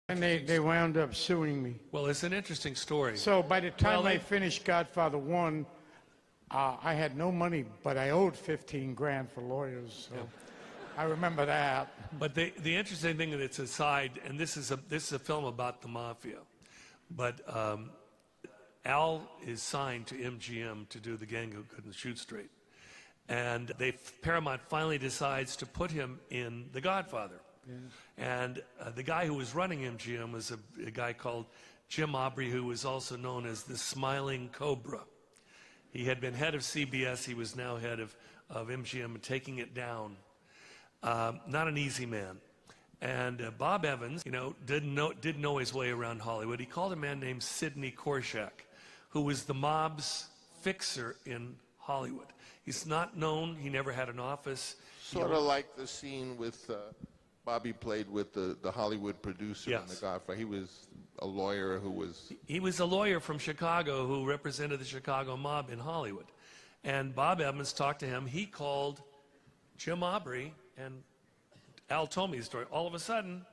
And they wound up suing me. Well, it's an interesting story. So by the time Well, I finished Godfather 1, I had no money, but I owed 15 grand for lawyers. So I remember that. But the interesting thing that it's aside, and this is a film about the mafia, but Al is signed to MGM to do The Gang Who Couldn't Shoot Straight, and Paramount finally decides to put him in The Godfather. Yeah. And the guy who was running MGM was a guy called Jim Aubrey, who was also known as the Smiling Cobra. He had been head of CBS. He was now head of MGM and taking it down. Not an easy man. And Bob Evans, didn't know his way around Hollywood. He called a man named Sidney Korshak, who was the mob's fixer in Hollywood. He's not known. He never had an office. Sort of like the scene with Bobby played with the Hollywood producer in The Godfather. He was a lawyer who was... He was a lawyer from Chicago who represented the Chicago mob in Hollywood. And Bob Evans talked to him. He called Jim Aubrey, and Al told me the story. All of a sudden,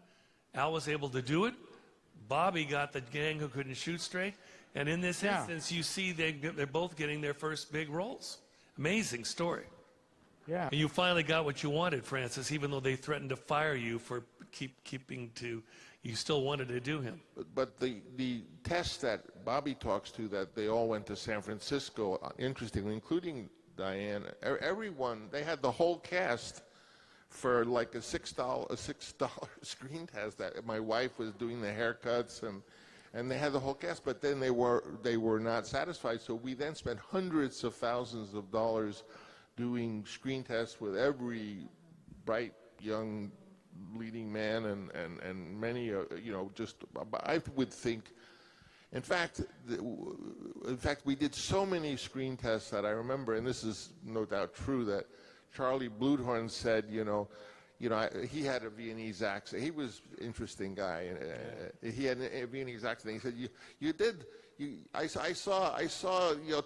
Al was able to do it. Bobby got The Gang Who Couldn't Shoot Straight. And in this instance, you see they're both getting their first big roles. Amazing story. Yeah. And you finally got what you wanted, Francis, even though they threatened to fire you for keeping to... You still wanted to do him. But the test that Bobby talks to, that they all went to San Francisco, interestingly, including Diane, everyone, they had the whole cast for like a $6 screen test. That my wife was doing the haircuts, and they had the whole cast, but then they were not satisfied. So we then spent hundreds of thousands of dollars doing screen tests with every bright young leading man and many just I would think, in fact we did so many screen tests that I remember, and this is no doubt true, that Charlie Bluthorn said he had a Viennese accent. He was an interesting guy. He had a Viennese accent. He said, I saw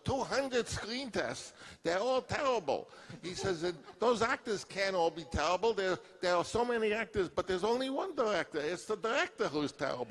200 screen tests. They're all terrible. He says, those actors can't all be terrible. There are so many actors, but there's only one director. It's the director who's terrible.